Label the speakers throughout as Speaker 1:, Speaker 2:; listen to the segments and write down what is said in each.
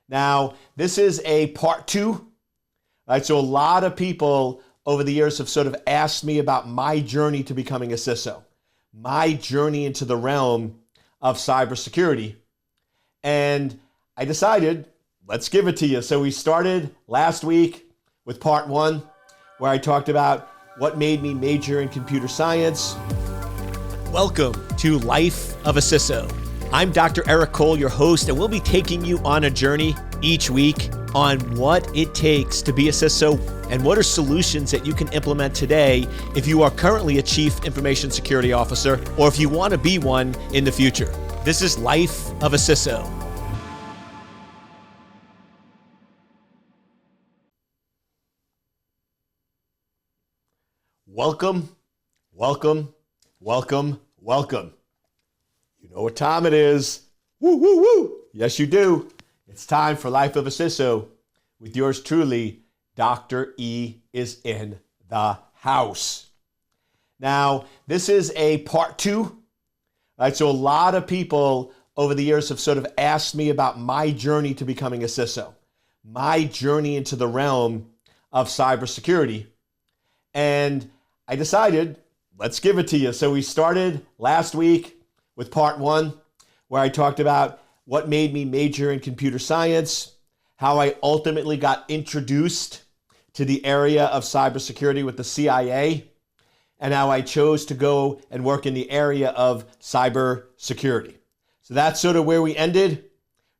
Speaker 1: Now, this is a part two. Right? So a lot of people over the years have sort of asked me about my journey to becoming a CISO, my journey into the realm of cybersecurity. And I decided, let's give it to you. So we started last week with part one, where I talked about what made me major in computer science. Welcome to Life of a CISO. I'm Dr. Eric Cole, your host, and we'll be taking you on a journey each week on what it takes to be a CISO and what are solutions that you can implement today if you are currently a Chief Information Security Officer or if you want to be one in the future. This is Life of a CISO. Welcome, welcome, welcome, welcome. You know what time it is. Woo, woo, woo. Yes, you do. It's time for Life of a CISO with yours truly, Dr. E is in the house. Now, this is a part two. Right? So a lot of people over the years have sort of asked me about my journey to becoming a CISO, my journey into the realm of cybersecurity. And I decided, let's give it to you. So we started last week with part one, where I talked about what made me major in computer science, how I ultimately got introduced to the area of cybersecurity with the CIA, and how I chose to go and work in the area of cybersecurity. So that's sort of where we ended.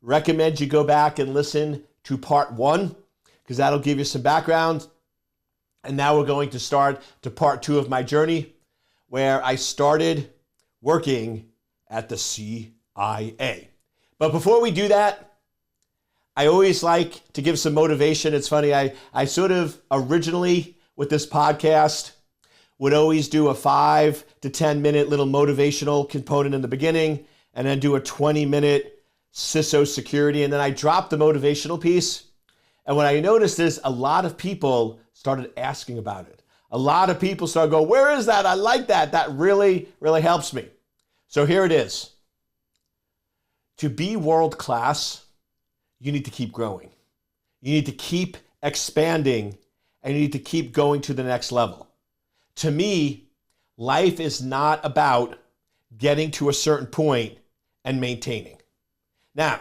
Speaker 1: Recommend you go back and listen to part one, because that'll give you some background. And now we're going to start to part two of my journey, where I started working at the CIA. But before we do that, I always like to give some motivation. It's funny, I sort of originally with this podcast would always do a 5 to 10 minute little motivational component in the beginning and then do a 20-minute CISO security. And then I dropped the motivational piece. And what I noticed is a lot of people started asking about it. A lot of people started going, where is that? I like that. That really, really helps me. So here it is. To be world class, you need to keep growing. You need to keep expanding, and you need to keep going to the next level. To me, life is not about getting to a certain point and maintaining. Now,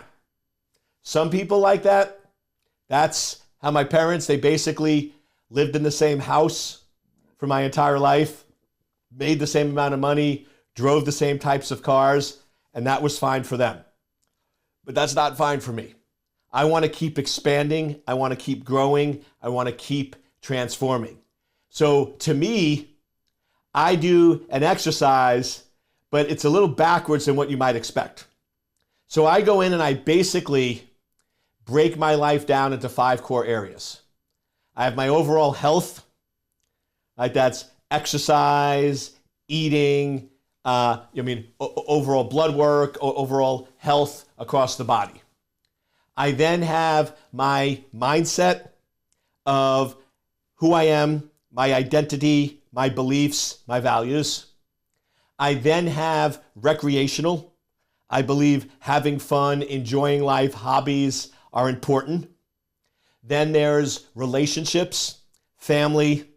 Speaker 1: some people like that. That's how my parents, they basically lived in the same house for my entire life, made the same amount of money, drove the same types of cars, and that was fine for them. But that's not fine for me. I want to keep expanding. I want to keep growing. I want to keep transforming. So to me, I do an exercise, but it's a little backwards than what you might expect. So I go in and I basically break my life down into 5 core areas. I have my overall health, like that's exercise, eating, overall blood work, overall health across the body. I then have my mindset of who I am, my identity, my beliefs, my values. I then have recreational. I believe having fun, enjoying life, hobbies are important. Then there's relationships, family,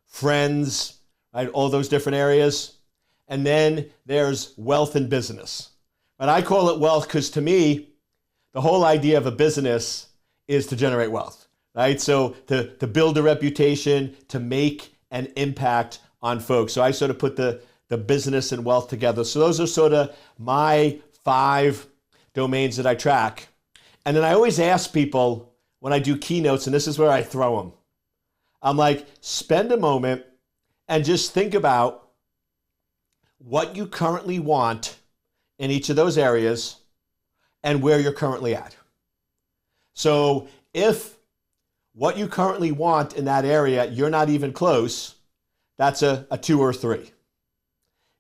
Speaker 1: friends, right? All those different areas. And then there's wealth and business. But I call it wealth because to me, the whole idea of a business is to generate wealth, right? So to build a reputation, to make an impact on folks. So I sort of put the business and wealth together. So those are sort of my 5 domains that I track. And then I always ask people when I do keynotes, and this is where I throw them. I'm like, spend a moment and just think about what you currently want in each of those areas and where you're currently at. So if what you currently want in that area, you're not even close, that's a 2 or 3.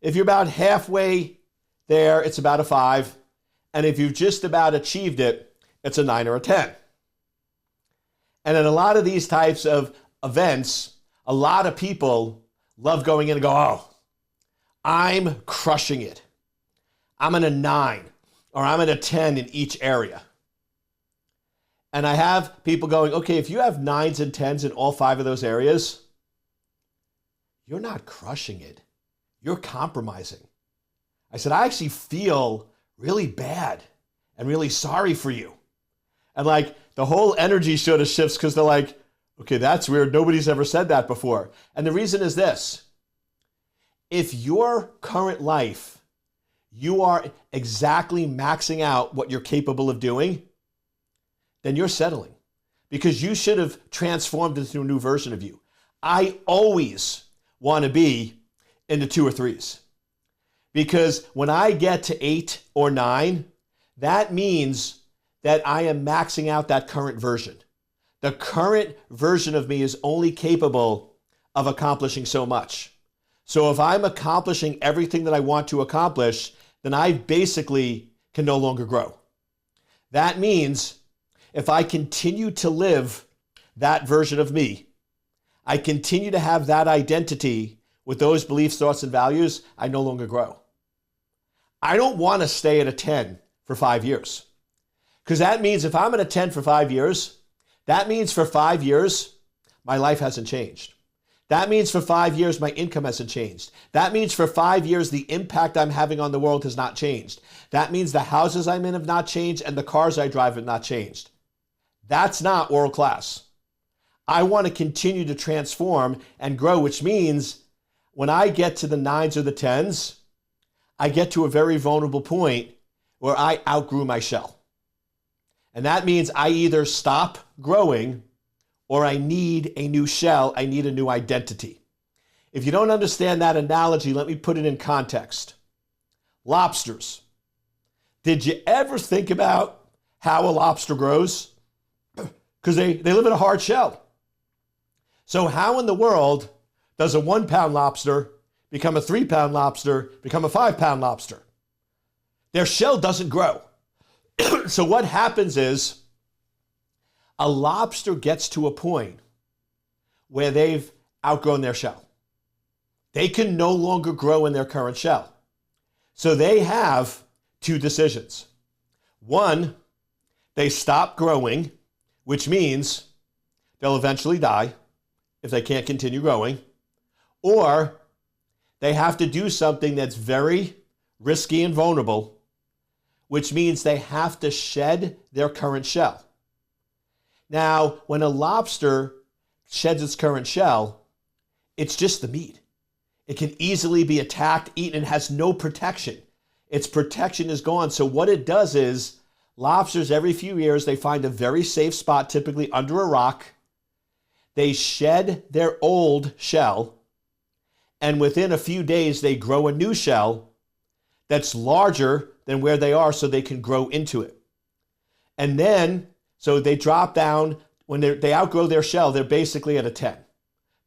Speaker 1: If you're about halfway there, it's about a 5. And if you've just about achieved it, it's a 9 or a 10. And in a lot of these types of events, a lot of people love going in and go, oh, I'm crushing it. I'm in a 9 or I'm in a 10 in each area. And I have people going, okay, if you have 9s and 10s in all 5 of those areas, you're not crushing it. You're compromising. I said, I actually feel really bad and really sorry for you. And like the whole energy sort of shifts because they're like, okay, that's weird. Nobody's ever said that before. And the reason is this. If your current life, you are exactly maxing out what you're capable of doing, then you're settling because you should have transformed into a new version of you. I always want to be in the 2 or 3s because when I get to 8 or 9, that means that I am maxing out that current version. The current version of me is only capable of accomplishing so much. So if I'm accomplishing everything that I want to accomplish, then I basically can no longer grow. That means if I continue to live that version of me, I continue to have that identity with those beliefs, thoughts, and values, I no longer grow. I don't want to stay at a 10 for 5 years. Because that means if I'm at a 10 for 5 years, that means for 5 years, my life hasn't changed. That means for 5 years, my income hasn't changed. That means for 5 years, the impact I'm having on the world has not changed. That means the houses I'm in have not changed and the cars I drive have not changed. That's not world class. I want to continue to transform and grow, which means when I get to the 9s or the 10s, I get to a very vulnerable point where I outgrew my shell. And that means I either stop growing or I need a new shell, I need a new identity. If you don't understand that analogy, let me put it in context. Lobsters. Did you ever think about how a lobster grows? Because they live in a hard shell. So how in the world does a 1-pound lobster become a 3-pound lobster, become a 5-pound lobster? Their shell doesn't grow. So what happens is a lobster gets to a point where they've outgrown their shell. They can no longer grow in their current shell. So they have 2 decisions. One, they stop growing, which means they'll eventually die if they can't continue growing, or they have to do something that's very risky and vulnerable, which means they have to shed their current shell. Now, when a lobster sheds its current shell, it's just the meat. It can easily be attacked, eaten, and has no protection. Its protection is gone. So what it does is, lobsters, every few years, they find a very safe spot, typically under a rock. They shed their old shell, and within a few days, they grow a new shell that's larger than where they are so they can grow into it. And then, so they drop down, when they outgrow their shell, they're basically at a 10.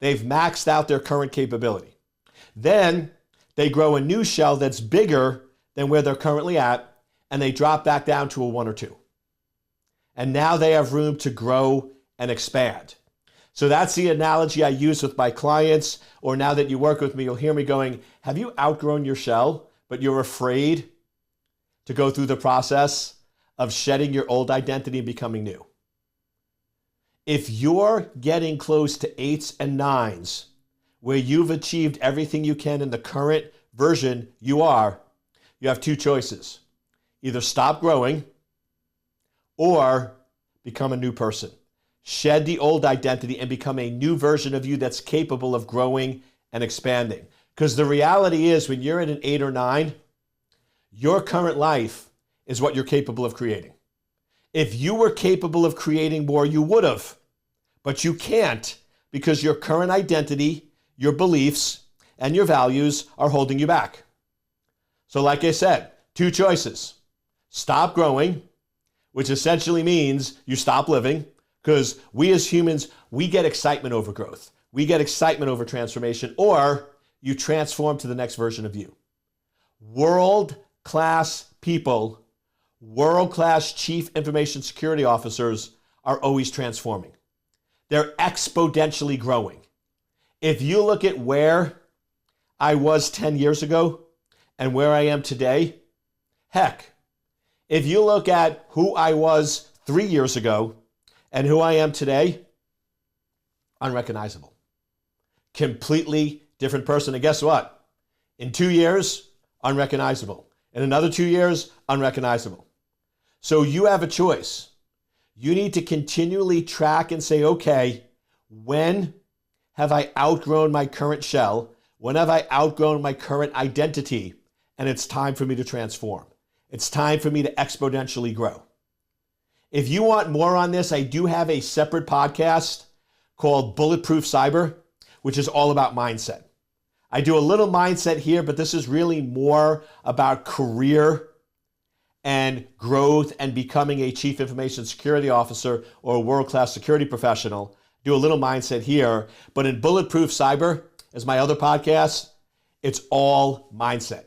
Speaker 1: They've maxed out their current capability. Then they grow a new shell that's bigger than where they're currently at, and they drop back down to a 1 or 2. And now they have room to grow and expand. So that's the analogy I use with my clients, or now that you work with me, you'll hear me going, have you outgrown your shell, but you're afraid to go through the process of shedding your old identity and becoming new? If you're getting close to 8s and 9s, where you've achieved everything you can in the current version you are, you have 2 choices. Either stop growing or become a new person. Shed the old identity and become a new version of you that's capable of growing and expanding. Because the reality is, when you're at an 8 or 9, your current life is what you're capable of creating. If you were capable of creating more, you would have. But you can't, because your current identity, your beliefs, and your values are holding you back. So like I said, 2 choices. Stop growing, which essentially means you stop living, because we as humans, we get excitement over growth. We get excitement over transformation, or you transform to the next version of you. World-class people, world-class chief information security officers are always transforming. They're exponentially growing. If you look at where I was 10 years ago and where I am today, heck, if you look at who I was 3 years ago and who I am today, unrecognizable. Completely different person. And guess what? In 2 years, unrecognizable. In another 2 years, unrecognizable. So you have a choice. You need to continually track and say, okay, when have I outgrown my current shell? When have I outgrown my current identity? And it's time for me to transform. It's time for me to exponentially grow. If you want more on this, I do have a separate podcast called Bulletproof Cyber, which is all about mindset. I do a little mindset here, but this is really more about career and growth and becoming a chief information security officer or a world-class security professional. Do a little mindset here, but in Bulletproof Cyber, as my other podcast, it's all mindset.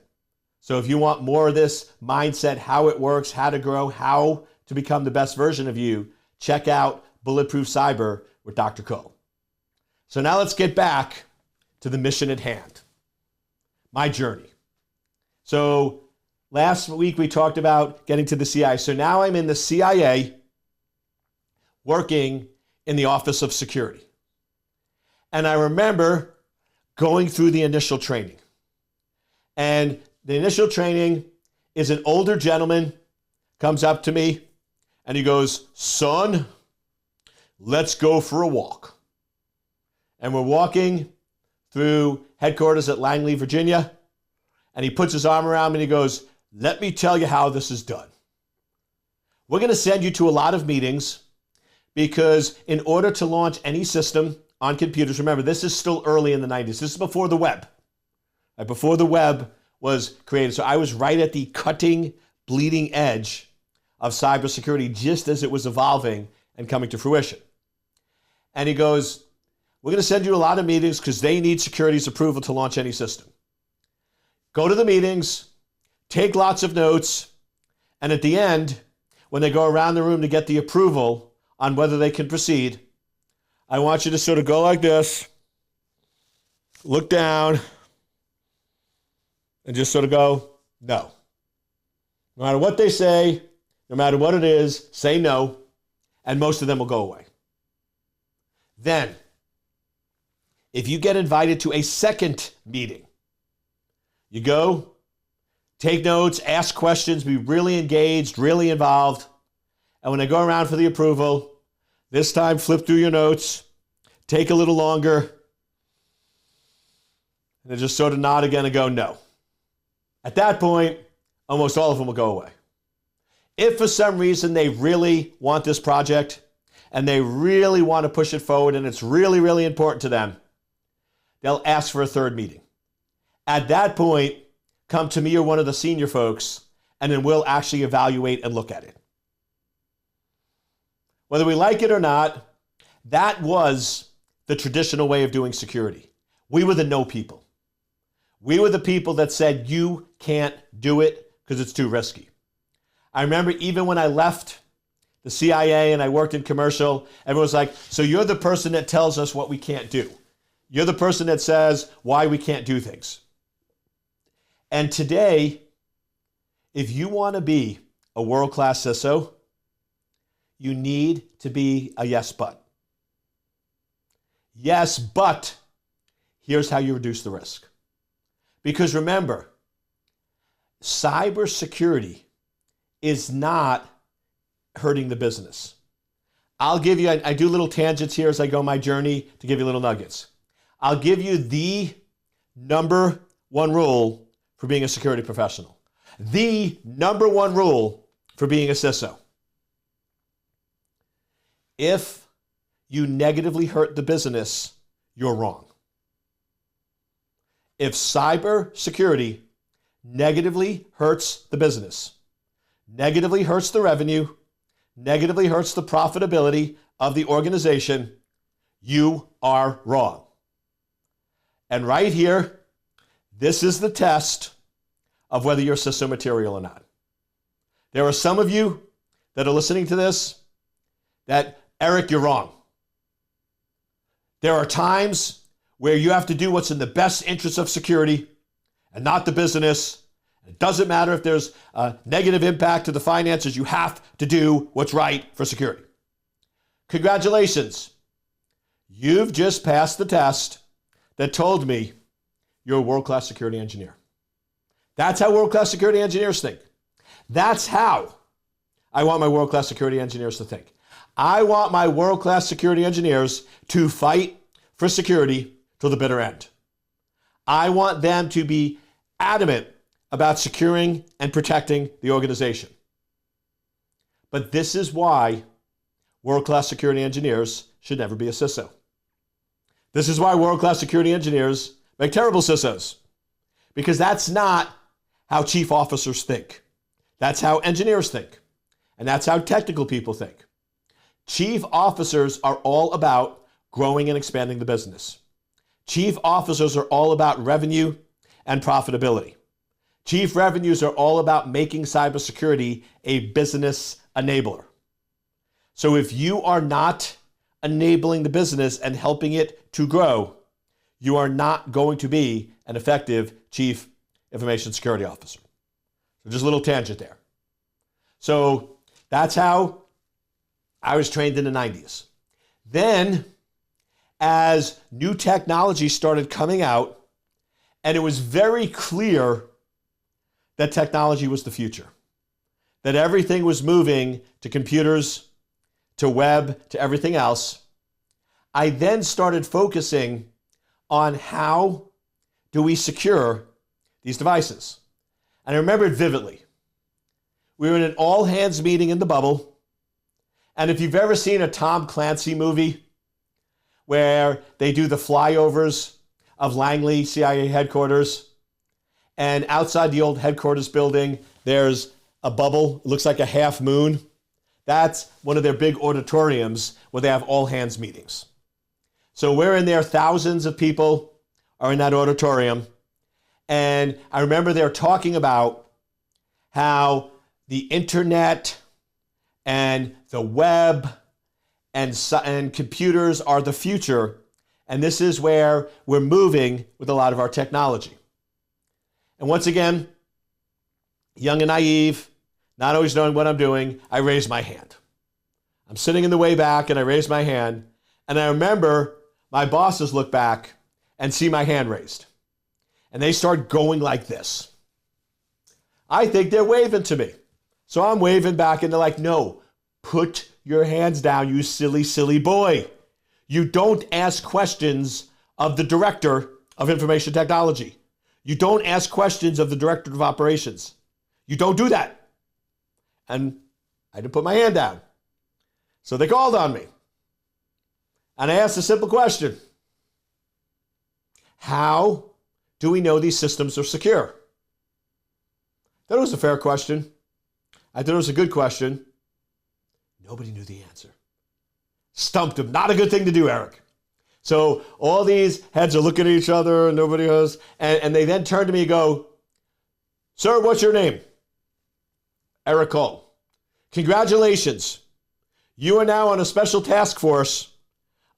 Speaker 1: So if you want more of this mindset, how it works, how to grow, how to become the best version of you, check out Bulletproof Cyber with Dr. Cole. So now let's get back to the mission at hand, my journey. So last week we talked about getting to the CIA. So now I'm in the CIA working in the Office of Security. And I remember going through the initial training. And the initial training is an older gentleman comes up to me and he goes, son, let's go for a walk. And we're walking through headquarters at Langley, Virginia. And he puts his arm around me and he goes, let me tell you how this is done. We're going to send you to a lot of meetings because in order to launch any system on computers, remember, this is still early in the 90s. This is before the web. Right? Before the web was created. So I was right at the cutting, bleeding edge of cybersecurity just as it was evolving and coming to fruition. And he goes, we're going to send you a lot of meetings because they need security's approval to launch any system. Go to the meetings, take lots of notes, and at the end, when they go around the room to get the approval on whether they can proceed, I want you to sort of go like this, look down, and just sort of go, no. No matter what they say, no matter what it is, say no, and most of them will go away. Then, if you get invited to a second meeting, you go, take notes, ask questions, be really engaged, really involved, and when they go around for the approval, this time flip through your notes, take a little longer, and then just sort of nod again and go, no. At that point, almost all of them will go away. If for some reason they really want this project and they really want to push it forward and it's really, really important to them, they'll ask for a third meeting. At that point, come to me or one of the senior folks, and then we'll actually evaluate and look at it. Whether we like it or not, that was the traditional way of doing security. We were the no people. We were the people that said, you can't do it because it's too risky. I remember even when I left the CIA and I worked in commercial, everyone was like, so you're the person that tells us what we can't do. You're the person that says why we can't do things. And today, if you want to be a world-class CISO, you need to be a yes, but. Yes, but here's how you reduce the risk. Because remember, cybersecurity is not hurting the business. I'll give you, I do little tangents here as I go my journey to give you little nuggets. I'll give you the number one rule for being a security professional. The number one rule for being a CISO. If you negatively hurt the business, you're wrong. If cybersecurity negatively hurts the business, negatively hurts the revenue, negatively hurts the profitability of the organization, you are wrong. And right here, this is the test of whether you're CISO material or not. There are some of you that are listening to this that, Eric, you're wrong. There are times where you have to do what's in the best interest of security and not the business. It doesn't matter if there's a negative impact to the finances. You have to do what's right for security. Congratulations. You've just passed the test that told me you're a world-class security engineer. That's how world-class security engineers think. That's how I want my world-class security engineers to think. I want my world-class security engineers to fight for security till the bitter end. I want them to be adamant about securing and protecting the organization. But this is why world-class security engineers should never be a CISO. This is why world-class security engineers make terrible CISOs, because that's not how chief officers think. That's how engineers think, and that's how technical people think. Chief officers are all about growing and expanding the business. Chief officers are all about revenue and profitability. Chief revenues are all about making cybersecurity a business enabler. So if you are not enabling the business and helping it to grow, you are not going to be an effective chief information security officer. So just a little tangent there. So that's how I was trained in the 90s. Then, as new technology started coming out, and it was very clear that technology was the future, that everything was moving to computers, to web, to everything else, I then started focusing on how do we secure these devices. And I remember it vividly. We were in an all-hands meeting in the bubble, and if you've ever seen a Tom Clancy movie where they do the flyovers of Langley CIA headquarters, and outside the old headquarters building, there's a bubble, it looks like a half moon. That's one of their big auditoriums where they have all-hands meetings. So we're in there, thousands of people are in that auditorium, and I remember they're talking about how the internet and the web and computers are the future, and this is where we're moving with a lot of our technology. And once again, young and naive, not always knowing what I'm doing, I raise my hand. I'm sitting in the way back and I raise my hand, and I remember my bosses look back and see my hand raised. And they start going like this. I think they're waving to me. So I'm waving back and they're like, no, put your hands down, you silly, silly boy. You don't ask questions of the director of information technology. You don't ask questions of the director of operations. You don't do that. And I didn't put my hand down. So they called on me. And I asked a simple question. How do we know these systems are secure? I thought it was a fair question. I thought it was a good question. Nobody knew the answer. Stumped him. Not a good thing to do, Eric. So all these heads are looking at each other and nobody knows. And they then turn to me and go, sir, what's your name? Eric Cole. Congratulations. You are now on a special task force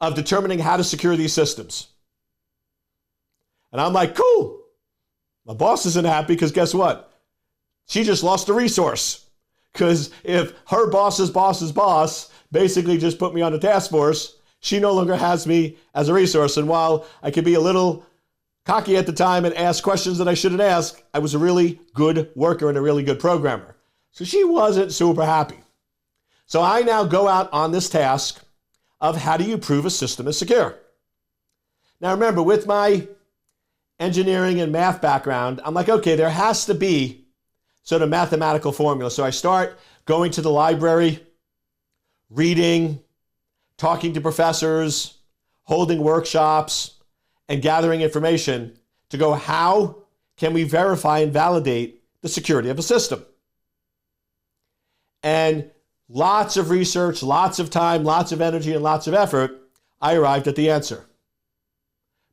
Speaker 1: of determining how to secure these systems. And I'm like, cool. My boss isn't happy because guess what? She just lost a resource. Because if her boss's boss's boss basically just put me on the task force, she no longer has me as a resource. And while I could be a little cocky at the time and ask questions that I shouldn't ask, I was a really good worker and a really good programmer. So she wasn't super happy. So I now go out on this task of how do you prove a system is secure? Now remember, with my engineering and math background, I'm like, okay, there has to be sort of mathematical formula. So I start going to the library, reading, talking to professors, holding workshops, and gathering information to go, how can we verify and validate the security of a system? And lots of research, lots of time, lots of energy, and lots of effort, I arrived at the answer.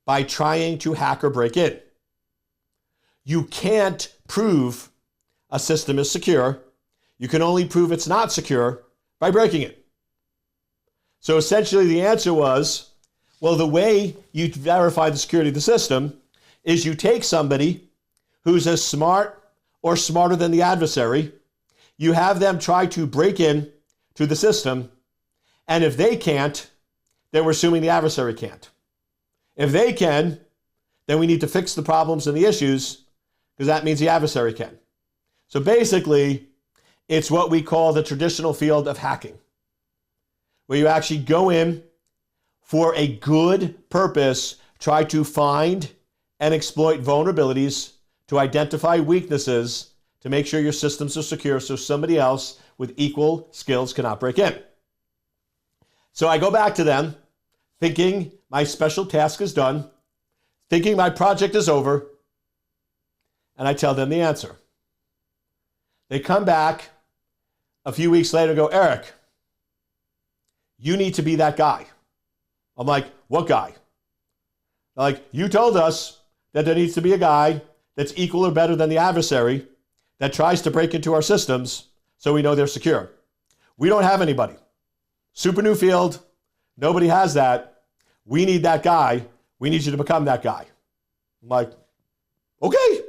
Speaker 1: By trying to hack or break in. You can't prove a system is secure. You can only prove it's not secure by breaking it. So essentially the answer was, well, the way you verify the security of the system is you take somebody who's as smart or smarter than the adversary, you have them try to break in to the system, And if they can't, then we're assuming the adversary can't. If they can, then we need to fix the problems and the issues, because that means the adversary can. So basically, it's what we call the traditional field of hacking, where you actually go in for a good purpose, try to find and exploit vulnerabilities, to identify weaknesses, to make sure your systems are secure so somebody else with equal skills cannot break in. So I go back to them, thinking my special task is done, thinking my project is over, and I tell them the answer. They come back a few weeks later and go, Eric, you need to be that guy. I'm like, what guy? They're like, you told us that there needs to be a guy that's equal or better than the adversary that tries to break into our systems so we know they're secure. We don't have anybody. Super new field. Nobody has that. We need that guy. We need you to become that guy. I'm like, okay.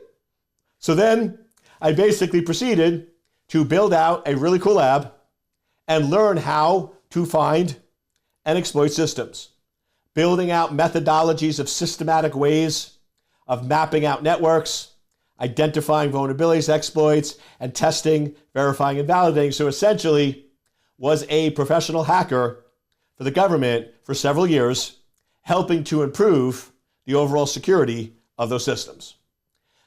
Speaker 1: So then I basically proceeded to build out a really cool lab and learn how to find and exploit systems, building out methodologies of systematic ways of mapping out networks, identifying vulnerabilities, exploits, and testing, verifying, and validating. So essentially was a professional hacker for the government for several years, helping to improve the overall security of those systems.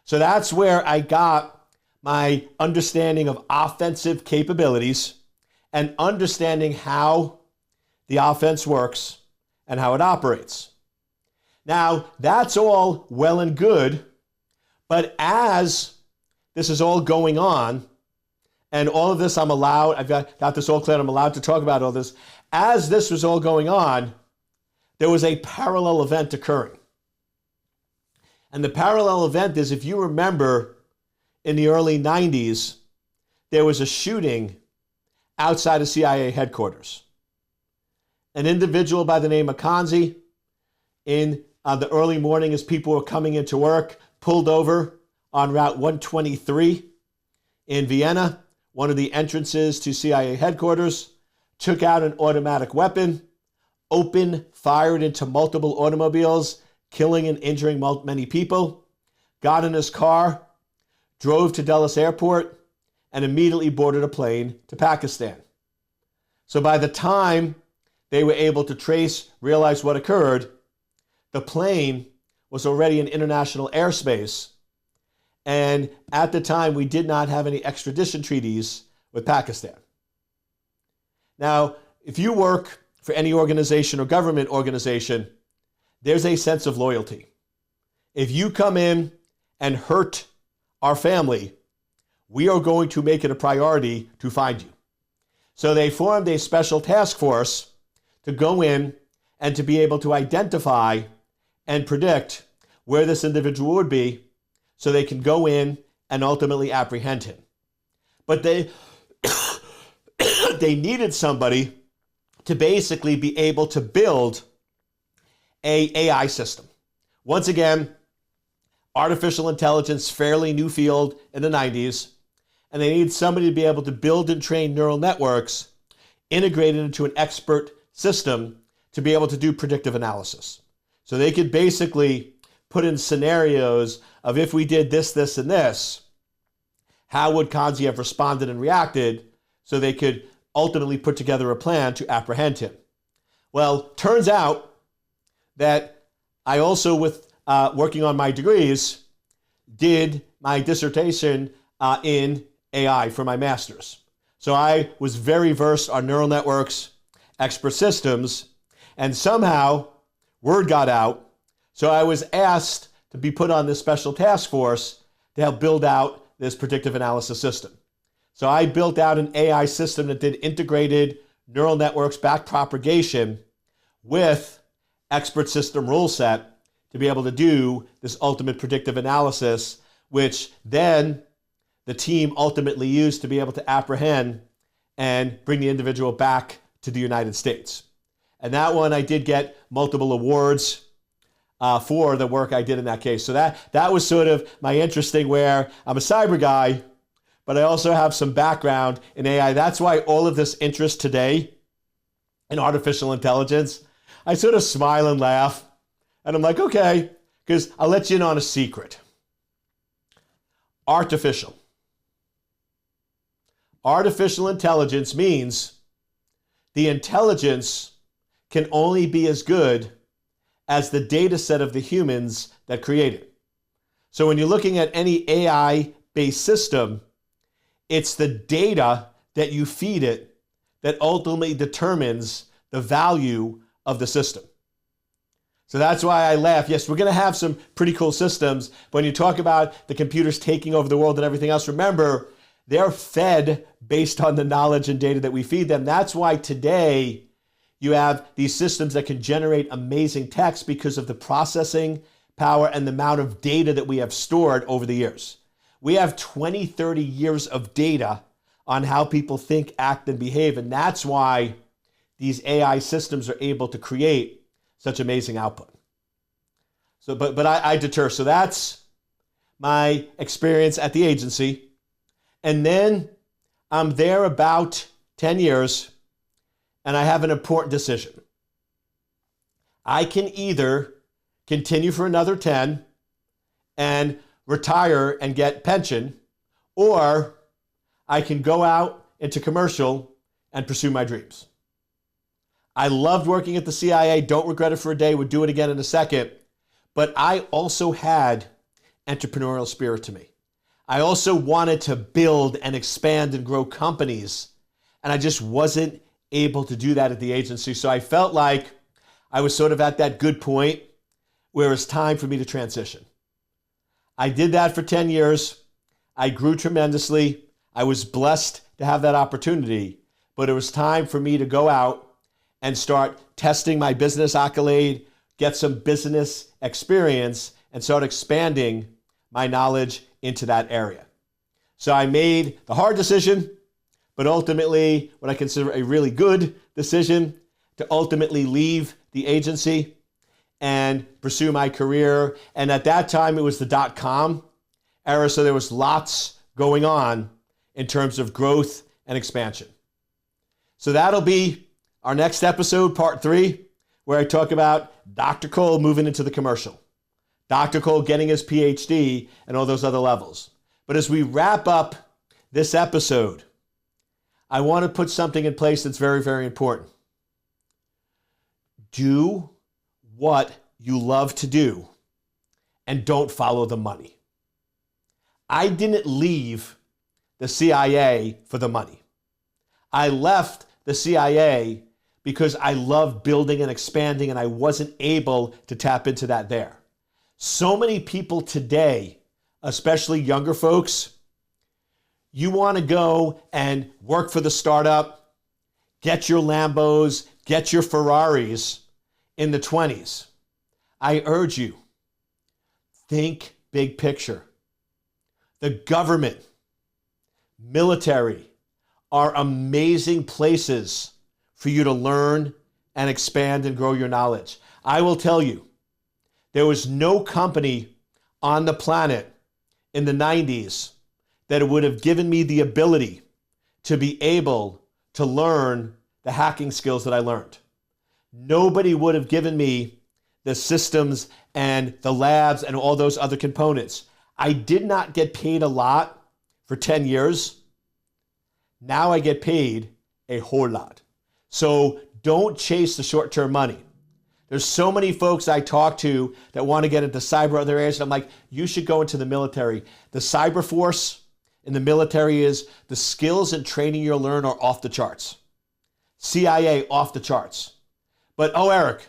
Speaker 1: So that's where I got my understanding of offensive capabilities and understanding how the offense works and how it operates. Now, that's all well and good, but as this is all going on, and all of this I'm allowed, I've got this all clear, I'm allowed to talk about all this. As this was all going on, there was a parallel event occurring. And the parallel event is, if you remember, in the early 90s, there was a shooting outside of CIA headquarters. An individual by the name of Kanzi, in the early morning as people were coming into work, pulled over on Route 123 in Vienna, one of the entrances to CIA headquarters, took out an automatic weapon, fired into multiple automobiles, killing and injuring many people, got in his car, drove to Dulles Airport, and immediately boarded a plane to Pakistan. So by the time they were able to realize what occurred, the plane was already in international airspace. And at the time, we did not have any extradition treaties with Pakistan. Now, if you work for any organization or government organization, there's a sense of loyalty. If you come in and hurt our family, we are going to make it a priority to find you. So they formed a special task force to go in and to be able to identify and predict where this individual would be so they can go in and ultimately apprehend him. But they needed somebody to basically be able to build an AI system. Once again, artificial intelligence, fairly new field in the 90s, and they needed somebody to be able to build and train neural networks integrated into an expert system to be able to do predictive analysis. So they could basically put in scenarios of, if we did this, this, and this, how would Kanzi have responded and reacted, so they could ultimately put together a plan to apprehend him. Well, turns out that I also, with working on my degrees, did my dissertation in AI for my master's. So I was very versed on neural networks, expert systems, and somehow word got out. So I was asked to be put on this special task force to help build out this predictive analysis system. So I built out an AI system that did integrated neural networks backpropagation with expert system rule set to be able to do this ultimate predictive analysis, which then the team ultimately used to be able to apprehend and bring the individual back to the United States. And that one, I did get multiple awards for the work I did in that case. So that was sort of my interesting, where I'm a cyber guy, but I also have some background in AI. That's why all of this interest today in artificial intelligence, I sort of smile and laugh. And I'm like, okay, because I'll let you in on a secret. Artificial intelligence means the intelligence can only be as good as the data set of the humans that create it. So when you're looking at any AI-based system, it's the data that you feed it that ultimately determines the value of the system. So that's why I laugh. Yes, we're going to have some pretty cool systems. But when you talk about the computers taking over the world and everything else, remember, they're fed based on the knowledge and data that we feed them. That's why today you have these systems that can generate amazing text because of the processing power and the amount of data that we have stored over the years. We have 20, 30 years of data on how people think, act, and behave. And that's why these AI systems are able to create such amazing output. So, but I deter. So that's my experience at the agency. And then I'm there about 10 years, and I have an important decision. I can either continue for another 10 and retire and get pension, or I can go out into commercial and pursue my dreams. I loved working at the CIA, don't regret it for a day, would do it again in a second, but I also had entrepreneurial spirit to me. I also wanted to build and expand and grow companies, and I just wasn't able to do that at the agency. So I felt like I was sort of at that good point where it's time for me to transition. I did that for 10 years. I grew tremendously. I was blessed to have that opportunity, but it was time for me to go out and start testing my business accolade, get some business experience, and start expanding my knowledge into that area. So I made the hard decision, but ultimately what I consider a really good decision to ultimately leave the agency and pursue my career. And at that time, it was the .com era, so there was lots going on in terms of growth and expansion. So that'll be our next episode, part 3, where I talk about Dr. Cole moving into the commercial, Dr. Cole getting his PhD, and all those other levels. But as we wrap up this episode, I want to put something in place that's very, very important. Do what you love to do and don't follow the money. I didn't leave the CIA for the money. I left the CIA because I love building and expanding, and I wasn't able to tap into that there. So many people today, especially younger folks, you want to go and work for the startup, get your Lambos, get your Ferraris in the 20s. I urge you, think big picture. The government, military are amazing places for you to learn and expand and grow your knowledge. I will tell you, there was no company on the planet in the 90s that would have given me the ability to be able to learn the hacking skills that I learned. Nobody would have given me the systems and the labs and all those other components. I did not get paid a lot for 10 years. Now I get paid a whole lot. So don't chase the short-term money. There's so many folks I talk to that want to get into cyber other areas. And I'm like, you should go into the military. The cyber force in the military is the skills and training you'll learn are off the charts. CIA off the charts. But, oh, Eric,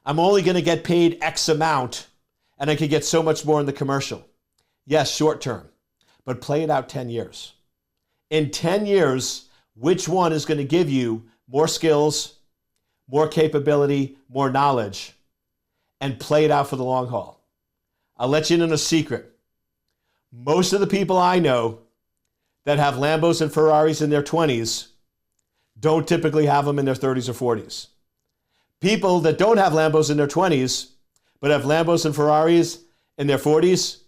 Speaker 1: I'm only going to get paid X amount and I could get so much more in the commercial. Yes, short term, but play it out 10 years. In 10 years, which one is going to give you more skills, more capability, more knowledge, and play it out for the long haul? I'll let you in on a secret. Most of the people I know that have Lambos and Ferraris in their 20s don't typically have them in their 30s or 40s. People that don't have Lambos in their 20s, but have Lambos and Ferraris in their 40s,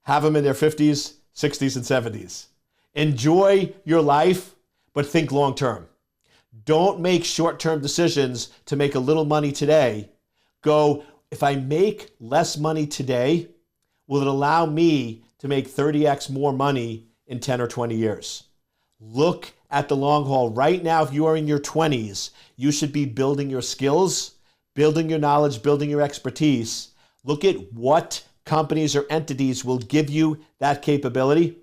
Speaker 1: have them in their 50s, 60s, and 70s. Enjoy your life, but think long term. Don't make short-term decisions to make a little money today. Go, if I make less money today, will it allow me to make 30x more money in 10 or 20 years? Look at the long haul. Right now, if you are in your 20s, you should be building your skills, building your knowledge, building your expertise. Look at what companies or entities will give you that capability.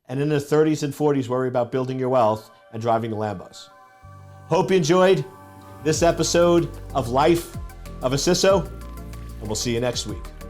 Speaker 1: And in the 30s and 40s, worry about building your wealth and driving the Lambos. Hope you enjoyed this episode of Life of a CISO, and we'll see you next week.